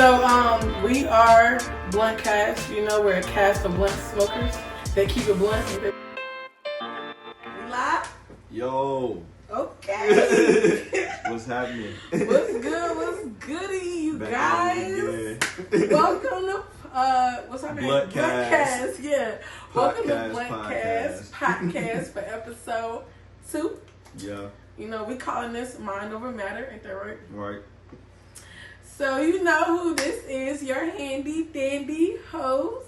We are Blunt Cast. You know, we're a cast of blunt smokers that keep it blunt. We live? Yo. Okay. What's happening? What's good? What's goody, you Back guys? Welcome to what's our name? Blunt Cast. Yeah. Welcome to Blunt Podcast. Cast podcast for episode 2. Yeah. You know, we calling this Mind Over Matter, ain't that right? Right. So you know who this is, your handy dandy host,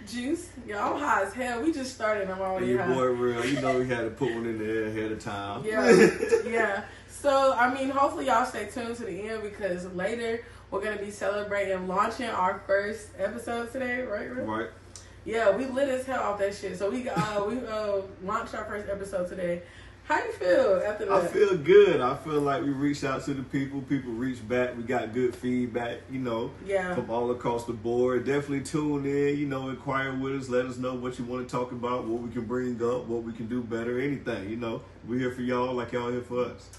Juice. Y'all high as hell. We just started. I'm already Your high. boy real. You know we had to put one in there ahead of time. Yeah. So, I mean, hopefully y'all stay tuned to the end because later we're going to be celebrating launching our first episode today, right? Right. Yeah, we lit as hell off that shit. So we launched our first episode today. How you feel after that? I feel good. I feel like we reached out to the people. People reached back. We got good feedback, you know, from all across the board. Definitely tune in, you know, inquire with us. Let us know what you want to talk about, what we can bring up, what we can do better, anything, you know. We're here for y'all like y'all here for us.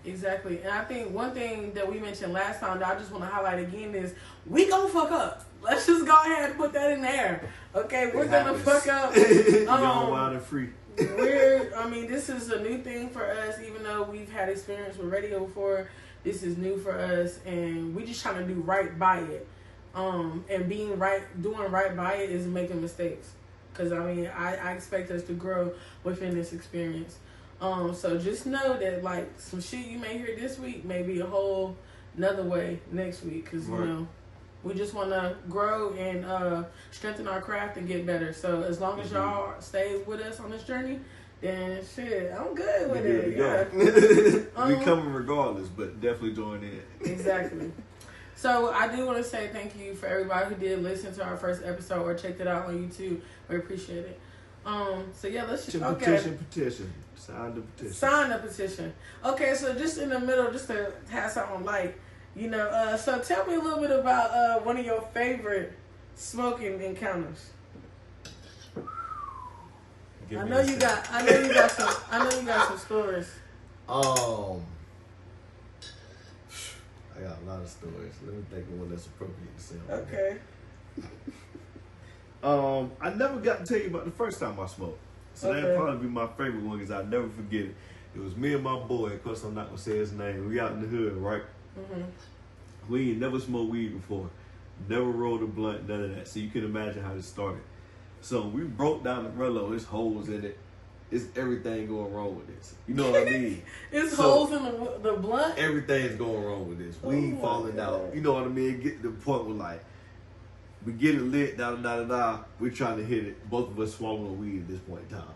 Exactly. And I think one thing that we mentioned last time that I just want to highlight again is we gonna fuck up. Let's just go ahead and put that in there. Okay, we're gonna fuck up. Young, wild, and free. This is a new thing for us, even though we've had experience with radio before. This is new for us, and we just trying to do right by it. And doing right by it is making mistakes. Because, I expect us to grow within this experience. So just know that, like, some shit you may hear this week may be a whole another way next week. Because, you know, we just want to grow and strengthen our craft and get better. So as long as y'all stay with us on this journey, then shit, I'm good with it. Yeah. We coming regardless, but definitely join in. Exactly. So I do want to say thank you for everybody who did listen to our first episode or checked it out on YouTube. We appreciate it. So yeah, let's Petition. Sign the petition. Okay, so just in the middle, just to have something like, you know, so tell me a little bit about one of your favorite smoking encounters. I know you got some stories. I got a lot of stories. Let me think of one that's appropriate to say. Okay. I never got to tell you about the first time I smoked. So that'd probably be my favorite one because I'll never forget it. It was me and my boy. Of course, I'm not going to say his name. We out in the hood, right? Mm-hmm. We ain't never smoked weed before. Never rolled a blunt, none of that. So you can imagine how this started. So we broke down the Rello. There's holes in it. It's everything going wrong with this. You know what I mean? It's holes in the blunt? Everything's going wrong with this. Weed falling out. You know what I mean? Get to the point where, like, we get it lit, we're trying to hit it. Both of us swallowing weed at this point in time.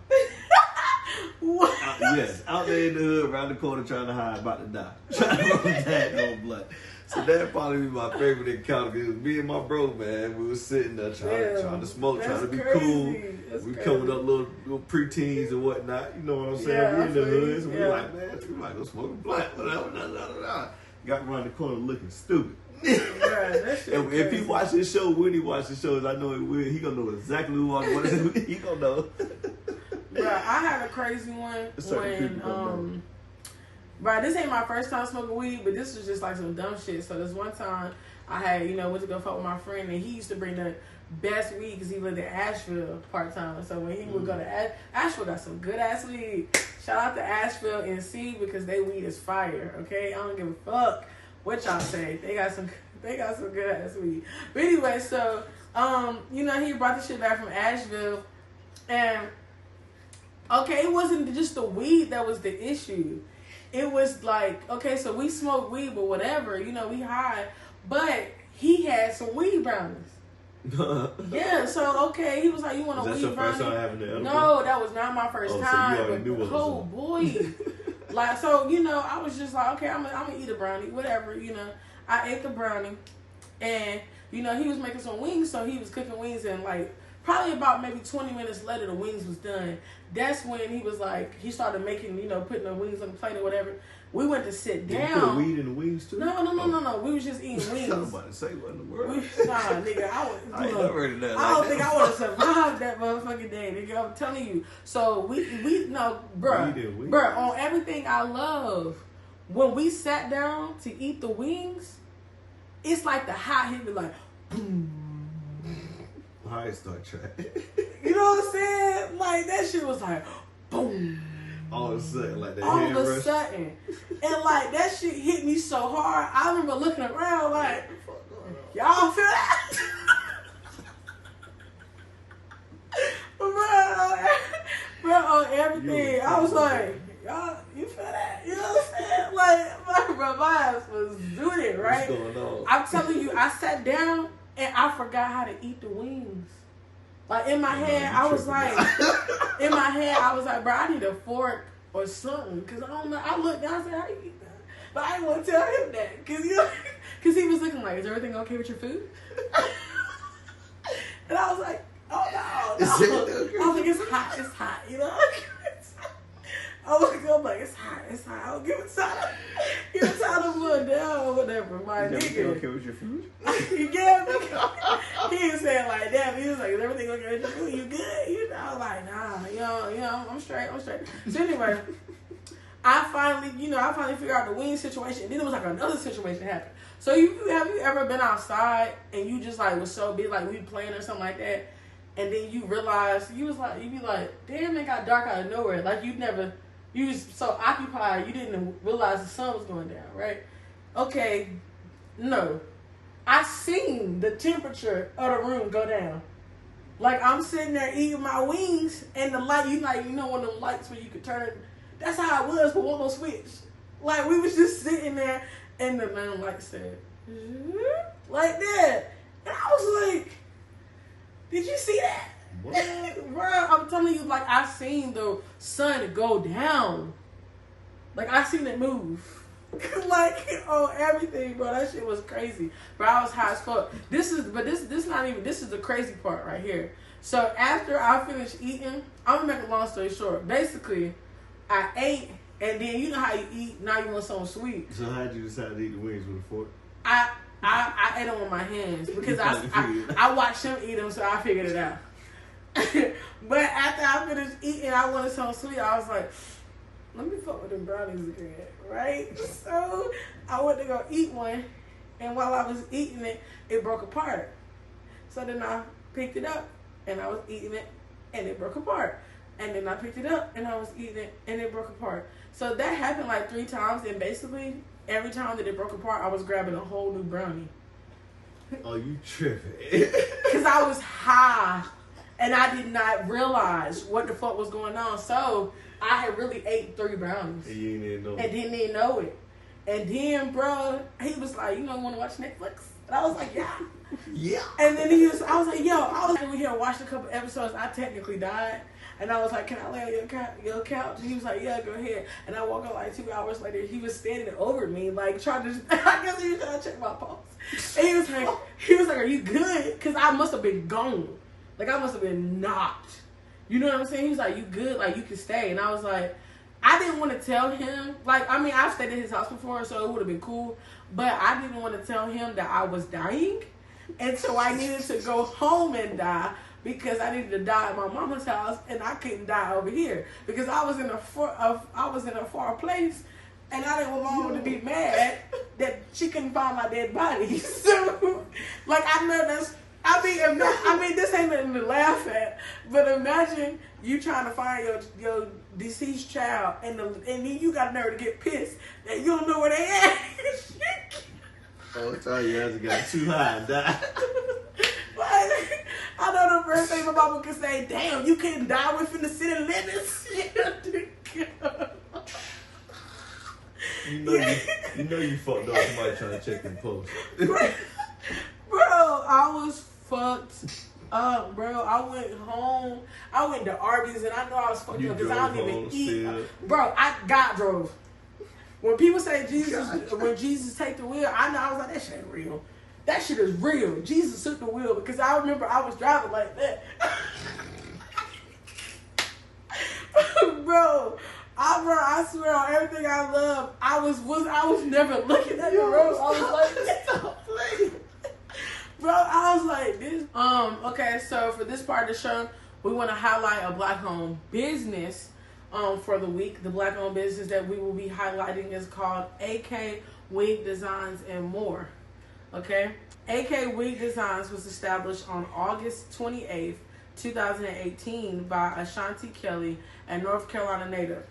What? Yes, out there in the hood, around the corner, trying to hide, about to die. Trying to roll that on blunt. So that'd probably be my favorite encounter. It was me and my bro, man. We was sitting there trying to smoke, trying to be cool. We coming up little preteens and whatnot. You know what I'm saying? Yeah, we in the hood, so we like, man, we might go smoke a blunt. Got around the corner looking stupid. And if he watch this show, when he watch the shows, I know he will. He gonna know exactly who I'm going to. He gonna know. Bro, I had a crazy one when bro, this ain't my first time smoking weed, but this was just like some dumb shit. So this one time I had, went to go fuck with my friend, and he used to bring the best weed because he lived in Asheville part-time. So when he would go to Asheville, got some good-ass weed. Shout out to Asheville NC because they weed is fire, okay? I don't give a fuck what y'all say. They got some good-ass weed. But anyway, so, he brought the shit back from Asheville, and, okay, it wasn't just the weed that was the issue. It was like, okay, so we smoke weed, but whatever, we high. But he had some weed brownies. Yeah, so, okay, he was like, you want a weed brownie? That's your first time having that? No, that was not my first time. So you already knew what oh, boy. Like, so, I was just like, okay, I'm going to eat a brownie, whatever, I ate the brownie, and, he was making some wings, so he was cooking wings, and, like, probably about maybe 20 minutes later, the wings was done. That's when he was like, he started making, putting the wings on the plate or whatever. We went to sit down. Did you put weed in the wings too? No. We was just eating wings. I was about to say, what in the world? Nigga, I ain't never heard of that. I don't think I would have survived that motherfucking day, nigga. I'm telling you. So bruh, on everything I love, when we sat down to eat the wings, it's like the hot hit me like, boom. I start trying. You know what I'm saying? Like, that shit was like, boom. All of a sudden, like that. All of a sudden. And like, that shit hit me so hard. I remember looking around like, y'all feel that? Bro, on everything. I was like, y'all, you feel that? You know what I'm saying? Like, my ass was doing it, right? What's going on? I'm telling you, I sat down and I forgot how to eat the wings. Like, in my head, I was like, bro, I need a fork or something. Because I don't know. I looked down and said, how you eat that? But I didn't want to tell him that. Because he was looking like, is everything okay with your food? And I was like, oh, no. I was like, it's hot, you know? I was like, it's hot. I'll give it time. Give it time to blow down or whatever, my nigga. Okay with your food? You get me? He didn't say it like that, but he was like, is everything okay with your food? You good? You know, I was like, nah, you know, I'm straight. So anyway, I finally figured out the wing situation, and then it was like another situation happened. So have you ever been outside and you just like was so big, like we playing or something like that, and then you realize you be like, damn, it got dark out of nowhere. Like you was so occupied you didn't realize the sun was going down, right? Okay, no. I seen the temperature of the room go down. Like, I'm sitting there eating my wings, and the light, you know one of them lights where you could turn, that's how it was, but one no switch. Like, we was just sitting there, and the man light said, like that. And I was like, did you see that? What? Bro, I'm telling you, like, I seen the sun go down. Like, I seen it move. Like, on everything, bro. That shit was crazy. Bro, I was high as fuck. This is the crazy part right here. So, after I finished eating, I'm gonna make a long story short. Basically, I ate, and then you know how you eat, now you want something sweet. So, how'd you decide to eat the wings with a fork? I ate them with my hands because I watched him eat them, so I figured it out. But after I finished eating, I wanted something sweet. I was like, let me fuck with them brownies again, right? So I went to go eat one, and while I was eating it, it broke apart. So then I picked it up, and I was eating it, and it broke apart. And then I picked it up, and I was eating it, and it broke apart. So that happened like 3 times, and basically every time that it broke apart, I was grabbing a whole new brownie. Oh, you tripping. Because I was high. And I did not realize what the fuck was going on. So I had really ate 3 brownies. And you didn't know it. And didn't even know it. And then, bro, he was like, you know, want to watch Netflix? And I was like, yeah. Yeah. And then I was like, yo, I was over here watching a couple episodes. I technically died. And I was like, can I lay on your couch? And he was like, yeah, go ahead. And I woke up like 2 hours later. He was standing over me, like trying to, I guess he was trying to check my pulse. And he was like, are you good? Because I must have been gone. Like, I must have been knocked. You know what I'm saying? He was like, you good? Like, you can stay. And I was like, I didn't want to tell him. Like, I mean, I've stayed at his house before, so it would have been cool. But I didn't want to tell him that I was dying. And so I needed to go home and die because I needed to die at my mama's house, and I couldn't die over here because I was in a far place, and I didn't want my mama to be mad that she couldn't find my dead body. So, like, I know that's. I mean, this ain't nothing to laugh at, but imagine you trying to find your deceased child, and then you got nerve to get pissed that you don't know where they at. Oh, I tell you, you guys got too high and died. I know the first thing my mama could say, damn, you couldn't die within the city limits. You know you fucked up somebody trying to check in post. Bro, I was fucked up, bro. I went home. I went to Arby's, and I know I was fucked up because I don't even eat. Still. Bro, God drove. When people say when Jesus take the wheel, I know I was like, that shit ain't real. That shit is real. Jesus took the wheel because I remember I was driving like that. Bro, I swear on everything I love, I was never looking at the road. I was like, stop playing. Bro, I was like, this. Okay, so for this part of the show, we want to highlight a black-owned business for the week. The black-owned business that we will be highlighting is called AK Wig Designz and More. Okay? AK Wig Designz was established on August 28th, 2018 by Ashanti Kelly, a North Carolina native.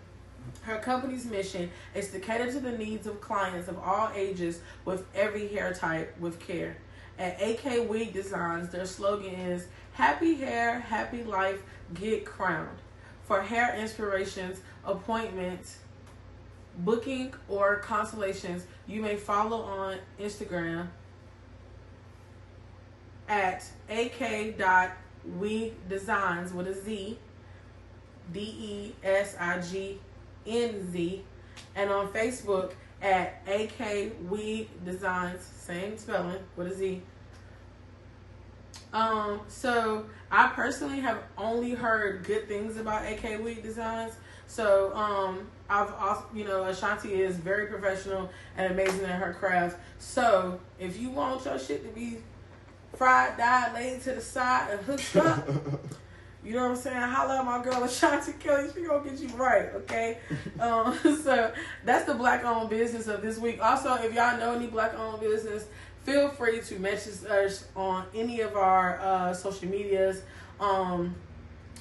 Her company's mission is to cater to the needs of clients of all ages with every hair type with care. At AK Wig Designz, their slogan is happy hair, happy life, get crowned. For hair inspirations, appointments, booking, or consultations, you may follow on Instagram at ak.wigdesigns with a Z, DESIGNZ, and on Facebook at AK Wig Designz, same spelling with a Z. So I personally have only heard good things about AK Wig Designz. So I've also, Ashanti is very professional and amazing at her craft. So if you want your shit to be fried, dyed, laid to the side, and hooked up, you know what I'm saying? Holla at my girl Ashanti Kelly. She gonna get you right, okay? So that's the black-owned business of this week. Also, if y'all know any black-owned business, feel free to message us on any of our social medias, and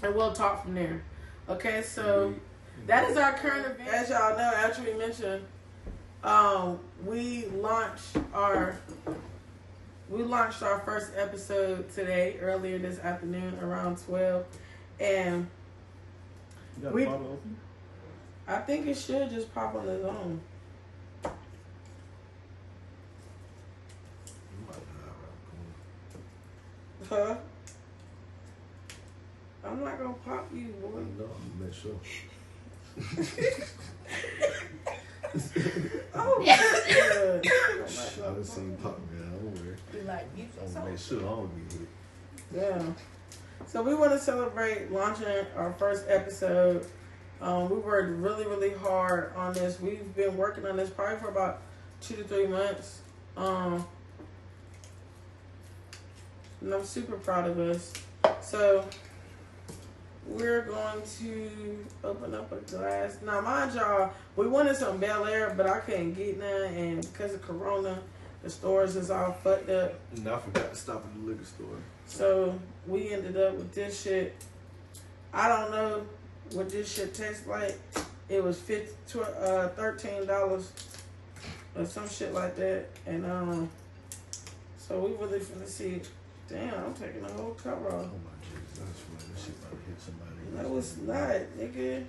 we'll talk from there. Okay, so that is our current event. As y'all know, after we mentioned, we launched our first episode today, earlier this afternoon, around 12, and You got a bottle open? I think it should just pop on its own. Huh? I'm not gonna pop you, boy. No, I'm gonna make sure. Oh my God. I done seen pop, man. Don't worry. You like you I'm gonna make sure I don't get hit. Yeah. So we want to celebrate launching our first episode. We worked really, really hard on this. We've been working on this probably for about 2 to 3 months. And I'm super proud of us. So we're going to open up a glass. Now, mind y'all, we wanted some Bel Air, but I couldn't get none, and because of Corona, the stores is all fucked up. And I forgot to stop at the liquor store. So we ended up with this shit. I don't know what this shit tastes like. It was $13 or some shit like that, and so we really finna see. Damn, I'm taking the whole cover off. Oh my Jesus, that's funny. This shit about to hit somebody. No, it's not, nigga.